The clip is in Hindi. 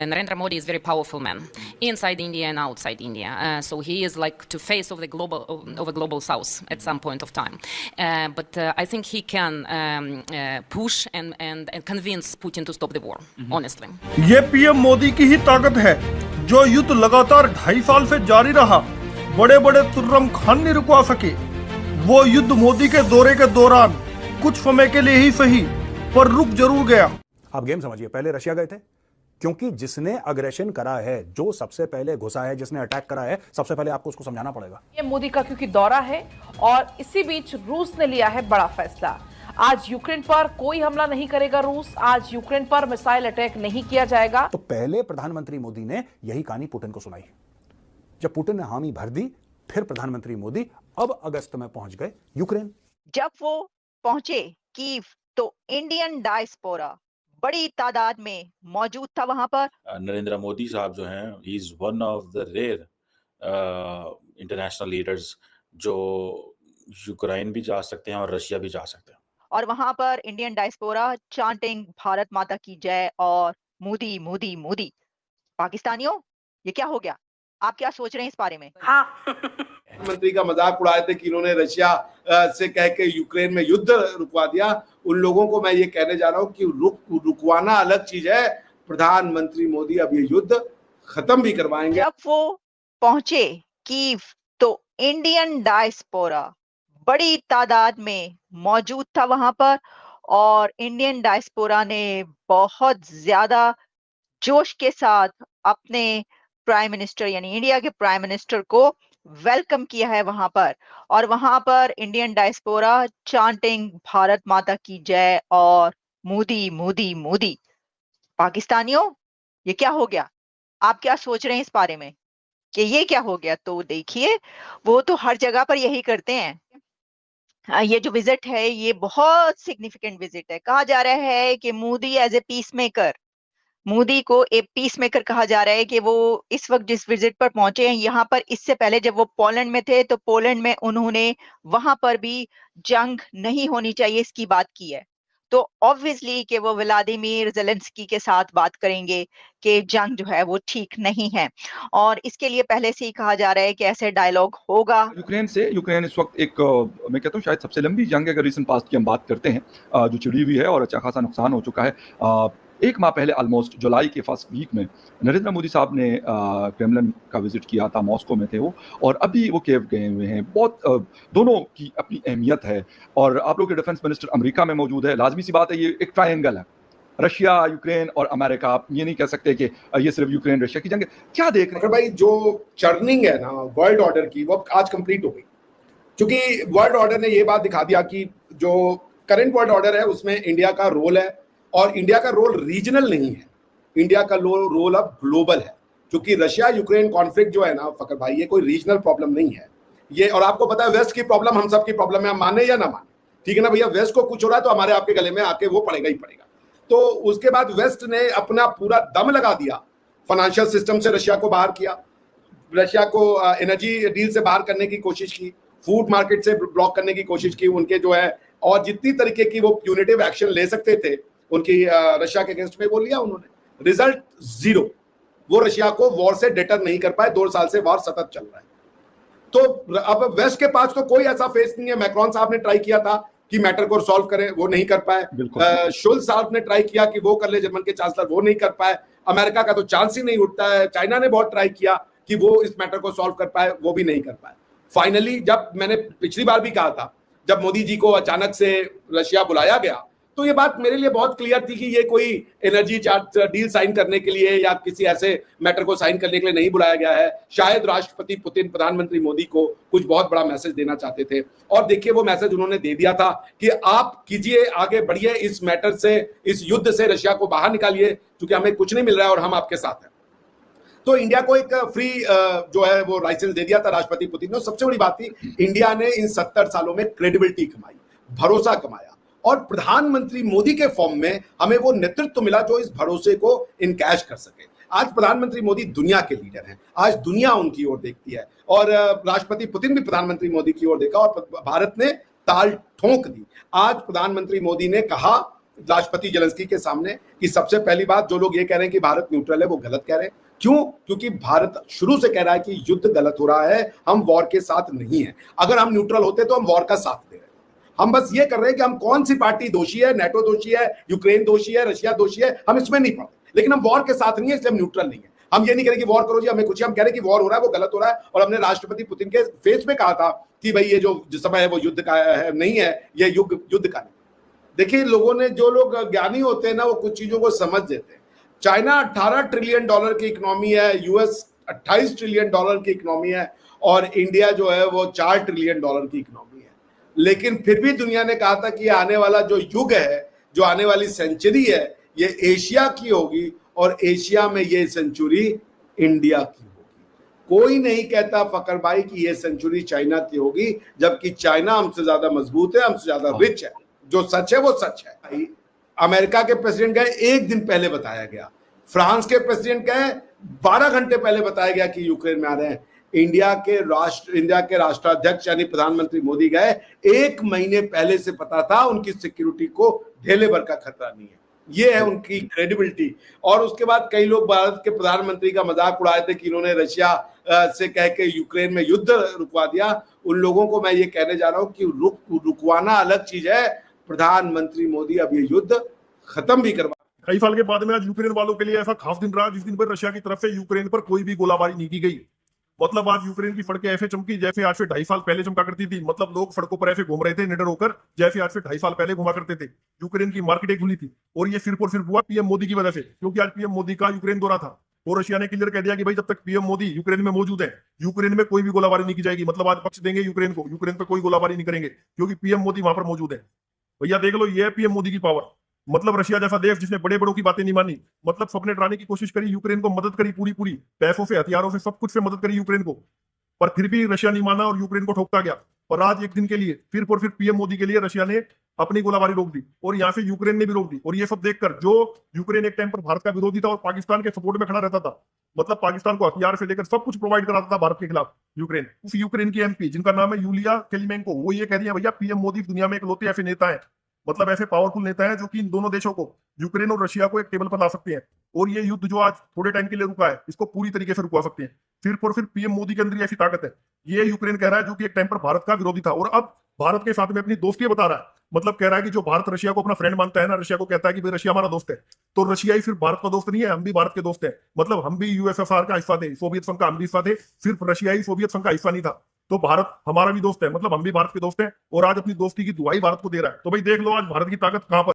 Narendra Modi is a very powerful man inside India and outside India. So he is like to face of the global south at some point of time. But I think he can push and convince Putin to stop the war, honestly. ये पीएम मोदी की ही ताकत है जो युद्ध लगातार 2.5 साल से जारी रहा। बड़े बड़े तुर्रम खान नहीं रुकवा सके। वो युद्ध मोदी के दौरे के दौरान कुछ समय के लिए ही सही पर रुक जरूर गया। आप गेम समझिए, पहले रशिया गए थे क्योंकि जिसने अग्रेशन करा है, जो सबसे पहले घुसा है, जिसने अटैक करा है, सबसे पहले आपको उसको समझाना पड़ेगा। ये मोदी का क्योंकि दौरा है और इसी बीच रूस ने लिया है बड़ा फैसला। आज यूक्रेन पर कोई हमला नहीं करेगा रूस, आज यूक्रेन पर मिसाइल अटैक नहीं किया जाएगा। तो पहले प्रधानमंत्री मोदी ने यही कहानी पुतिन को सुनाई। जब पुतिन ने हामी भर दी, फिर प्रधानमंत्री मोदी अब अगस्त में पहुंच गए यूक्रेन। जब वो पहुंचे कीव तो इंडियन डायस्पोरा बड़ी तादाद में मौजूद था वहां पर। नरेंद्र मोदी साहब जो हैं, he is one of the rare international leaders जो यूक्रेन भी जा सकते हैं और रशिया भी जा सकते हैं। और वहां पर इंडियन डायस्पोरा चांटिंग भारत माता की जय और मोदी मोदी मोदी। पाकिस्तानियों, ये क्या हो गया? आप क्या सोच रहे हैं इस बारे में? हाँ मंत्री का मजाक उड़ाए थे कि इन्होंने रशिया से कह के यूक्रेन में युद्ध रुकवा दिया। उन लोगों को मैं ये कहने जा रहा हूँ कि रुकवाना अलग चीज है, प्रधानमंत्री मोदी अब ये युद्ध खत्म भी करवाएंगे। जब वो पहुंचे कीव तो इंडियन डायस्पोरा बड़ी तादाद में मौजूद था वहां पर और इंडियन डायस्पोरा ने बहुत ज्यादा जोश के साथ अपने प्राइम मिनिस्टर यानी इंडिया के प्राइम मिनिस्टर को वेलकम किया है वहां पर। और वहां पर इंडियन डायस्पोरा चांटिंग भारत माता की जय और मोदी मोदी मोदी। पाकिस्तानियों, ये क्या हो गया? आप क्या सोच रहे हैं इस बारे में कि ये क्या हो गया? तो देखिए, वो तो हर जगह पर यही करते हैं। ये जो विजिट है ये बहुत सिग्निफिकेंट विजिट है। कहा जा रहा है कि Modi as a peacemaker, Modi को एक पीस मेकर कहा जा रहा है कि वो इस वक्त जिस विजिट पर पहुंचे हैं यहाँ पर, इससे पहले जब वो पोलैंड में थे तो पोलैंड में उन्होंने वहां पर भी जंग नहीं होनी चाहिए इसकी बात की है। तो ऑब्वियसली कि वो व्लादिमीर ज़ेलेंस्की के साथ बात करेंगे कि जंग जो है वो ठीक नहीं है और इसके लिए पहले से ही कहा जा रहा है कि ऐसे डायलॉग होगा। यूक्रेन इस वक्त एक मैं कहता हूँ शायद सबसे लंबी जंग अगर रिसेंट पास्ट की हम बात करते हैं जो छिड़ी हुई है और अच्छा खासा नुकसान हो चुका है। एक माह पहले ऑलमोस्ट जुलाई के फर्स्ट वीक में नरेंद्र मोदी साहब ने क्रेमलिन का विजिट किया था, मॉस्को में थे वो, और अभी वो कीव गए हुए हैं। बहुत दोनों की अपनी अहमियत है और आप लोग के डिफेंस मिनिस्टर अमेरिका में मौजूद है। लाजमी सी बात है, ये एक ट्रायंगल है, रशिया, यूक्रेन और अमेरिका। आप ये नहीं कह सकते कि ये सिर्फ यूक्रेन रशिया की जंग है। क्या देख रहे हैं भाई? जो चर्निंग है ना वर्ल्ड ऑर्डर की, वो आज कंप्लीट हो गई, क्योंकि वर्ल्ड ऑर्डर ने ये बात दिखा दिया कि जो करंट वर्ल्ड ऑर्डर है उसमें इंडिया का रोल है और इंडिया का रोल रीजनल नहीं है, इंडिया का रोल अब ग्लोबल है। क्योंकि रशिया यूक्रेन कॉन्फ्लिक्ट जो है ना फकर भाई, ये कोई रीजनल प्रॉब्लम नहीं है ये। और आपको पता है वेस्ट की प्रॉब्लम हम सब की प्रॉब्लम है, हम माने या ना माने, ठीक है ना भैया? वेस्ट को कुछ हो रहा है तो हमारे आपके गले में आके वो पड़ेगा ही पड़ेगा। तो उसके बाद वेस्ट ने अपना पूरा दम लगा दिया, फाइनेंशियल सिस्टम से रशिया को बाहर किया, रशिया को एनर्जी डील से बाहर करने की कोशिश की, फूड मार्केट से ब्लॉक करने की कोशिश की उनके जो है, और जितनी तरीके की वो प्यूनिटिव एक्शन ले सकते थे उनकी रशिया के अगेंस्ट में वो लिया उन्होंने। Result zero. वो रशिया को वॉर से डिटर नहीं कर पाए। 2 साल से वॉर सतत चल रहा है। तो अब वेस्ट के पास तो कोई ऐसा फेस नहीं है। मैक्रोन साहब ने ट्राई किया था कि मैटर को सॉल्व करें, वो नहीं कर पाए। शुल्ज साहब ने ट्राई किया कि वो कर ले, जर्मन के चांसलर, वो नहीं कर पाए। अमेरिका का तो चांस ही नहीं उठता है। चाइना ने बहुत ट्राई किया कि वो इस मैटर को सॉल्व कर पाए, वो भी नहीं कर पाए। फाइनली जब मैंने पिछली बार भी कहा था, जब मोदी जी को अचानक से रशिया बुलाया गया, तो ये बात मेरे लिए बहुत क्लियर थी कि ये कोई एनर्जी डील साइन करने के लिए या किसी ऐसे मैटर को साइन करने के लिए नहीं बुलाया गया है। शायद राष्ट्रपति पुतिन प्रधानमंत्री मोदी को कुछ बहुत बड़ा मैसेज देना चाहते थे और देखिए वो मैसेज उन्होंने दे दिया था कि आप कीजिए, आगे बढ़िए इस मैटर से, इस युद्ध से रशिया को बाहर निकालिए, क्योंकि हमें कुछ नहीं मिल रहा है और हम आपके साथ हैं। तो इंडिया को एक फ्री जो है वो लाइसेंस दे दिया था राष्ट्रपति पुतिन ने। सबसे बड़ी बात थी, इंडिया ने इन 70 सालों में क्रेडिबिलिटी कमाई, भरोसा कमाया और प्रधानमंत्री मोदी के फॉर्म में हमें वो नेतृत्व मिला जो इस भरोसे को इनकैश कर सके। आज प्रधानमंत्री मोदी दुनिया के लीडर हैं, आज दुनिया उनकी ओर देखती है और राष्ट्रपति पुतिन भी प्रधानमंत्री मोदी की ओर देखा और भारत ने ताल ठोंक दी। आज प्रधानमंत्री मोदी ने कहा राष्ट्रपति जेलेंस्की के सामने कि सबसे पहली बात, जो लोग ये कह रहे हैं कि भारत न्यूट्रल है वो गलत कह रहे हैं। क्यों? क्योंकि भारत शुरू से कह रहा है कि युद्ध गलत हो रहा है, हम वॉर के साथ नहीं है। अगर हम न्यूट्रल होते तो हम वॉर का साथ दे रहे हैं। हम बस ये कर रहे हैं कि हम कौन सी पार्टी दोषी है, नेटो दोषी है, यूक्रेन दोषी है, रशिया दोषी है, हम इसमें नहीं पड़ते। लेकिन हम वॉर के साथ नहीं है, इसलिए हम न्यूट्रल नहीं है। हम ये नहीं कह रहे कि वॉर करो जी, हमें कुछ, हम कह रहे हैं कि वॉर हो रहा है वो गलत हो रहा है। और हमने राष्ट्रपति पुतिन के फेस में कहा था कि भाई ये जो समय है वो युद्ध का है, नहीं है, ये युद्ध का नहीं। देखिए, लोगों ने, जो लोग ज्ञानी होते हैं ना, वो कुछ चीजों को समझ देते हैं। चाइना 18 ट्रिलियन डॉलर की इकोनॉमी है, यूएस 28 ट्रिलियन डॉलर की इकोनॉमी है, और इंडिया जो है वो 4 ट्रिलियन डॉलर की इकोनॉमी है। लेकिन फिर भी दुनिया ने कहा था कि आने वाला जो युग है, जो आने वाली सेंचुरी है, ये एशिया की होगी, और एशिया में ये सेंचुरी इंडिया की होगी। कोई नहीं कहता फकर भाई कि ये सेंचुरी चाइना की होगी, जबकि चाइना हमसे ज्यादा मजबूत है, हमसे ज्यादा रिच है। जो सच है वो सच है। अमेरिका के प्रेसिडेंट गए, एक दिन पहले बताया गया। फ्रांस के प्रेसिडेंट गए, 12 घंटे पहले बताया गया कि यूक्रेन में आ रहे हैं। इंडिया के राष्ट्राध्यक्ष यानी प्रधानमंत्री मोदी गए, 1 महीने पहले से पता था उनकी सिक्योरिटी को ढेले भर का खतरा नहीं है। ये है उनकी क्रेडिबिलिटी। और उसके बाद कई लोग भारत के प्रधानमंत्री का मजाक उड़ाए थे कि इन्होंने रशिया से कह के यूक्रेन में युद्ध रुकवा दिया। उन लोगों को मैं ये कहने जा रहा हूं कि रुकवाना अलग चीज है, प्रधानमंत्री मोदी अब ये युद्ध खत्म भी करवा। कई साल के बाद में आज यूक्रेन वालों के लिए ऐसा खास दिन रहा जिस दिन पर रशिया की तरफ से यूक्रेन पर कोई भी गोलाबारी नहीं की गई। मतलब आज यूक्रेन की सड़कें ऐसे चमकी जैसे आज से 2.5 साल पहले चमका करती थी। मतलब लोग सड़कों पर ऐसे घूम रहे थे निडर होकर, जैसे आज से 2.5 साल पहले घुमा करते थे। यूक्रेन की मार्केटें खुली थी, और ये सिर्फ और सिर्फ हुआ पीएम मोदी की वजह से, क्योंकि आज पीएम मोदी का यूक्रेन दौरा था। और रशिया ने क्लियर कह दिया कि भाई जब तक पीएम मोदी यूक्रेन में मौजूद है, यूक्रेन में कोई भी गोलाबारी नहीं की जाएगी। मतलब आज पक्ष देंगे यूक्रेन को, यूक्रेन पर कोई गोलाबारी नहीं करेंगे, क्योंकि पीएम मोदी वहां पर मौजूद है। भैया देख लो, ये है पीएम मोदी की पावर। मतलब रशिया जैसा देश जिसने बड़े बड़ों की बातें नहीं मानी, मतलब सपने डराने की कोशिश करी, यूक्रेन को मदद करी, पूरी पैसों से, हथियारों से, सब कुछ से मदद करी यूक्रेन को, पर फिर भी रशिया नहीं माना और यूक्रेन को ठोकता गया। और आज एक दिन के लिए फिर पीएम मोदी के लिए रशिया ने अपनी गोलाबारी रोक दी, और यहाँ से यूक्रेन ने भी रोक दी। और ये सब देखकर जो यूक्रेन एक टाइम पर भारत का विरोधी था और पाकिस्तान के सपोर्ट में खड़ा रहता था, मतलब पाकिस्तान को हथियार से लेकर सब कुछ प्रोवाइड कराता था भारत के खिलाफ यूक्रेन, उस यूक्रेन की एमपी जिनका नाम है यूलिया किलिमेंको, वो ये कह रही है भैया पीएम मोदी दुनिया में इकलौते ऐसे नेता है, मतलब ऐसे पावरफुल नेता है जो कि इन दोनों देशों को, यूक्रेन और रशिया को, एक टेबल पर ला सकते हैं। और ये युद्ध जो आज थोड़े टाइम के लिए रुका है, इसको पूरी तरीके से रुकवा सकते हैं। फिर पीएम मोदी के अंदर ऐसी ताकत है। ये यूक्रेन कह रहा है जो कि एक टाइम पर भारत का विरोधी था, और अब भारत के साथ में अपनी दोस्ती बता रहा है। मतलब कह रहा है कि जो भारत रशिया को अपना फ्रेंड मानता है ना, रशिया को कहता है कि भाई रशिया हमारा दोस्त है, तो रशिया ही सिर्फ भारत का दोस्त नहीं है, हम भी भारत के दोस्त हैं। मतलब हम भी यूएसएसआर का हिस्सा थे, सोवियत संघ का हम भी हिस्सा थे, सिर्फ रशिया ही सोवियत संघ का हिस्सा नहीं था। तो भारत हमारा भी दोस्त है, मतलब हम भी भारत के दोस्त हैं, और आज अपनी दोस्ती की दुआई भारत को दे रहा है। तो भाई देख लो आज भारत की ताकत कहां पर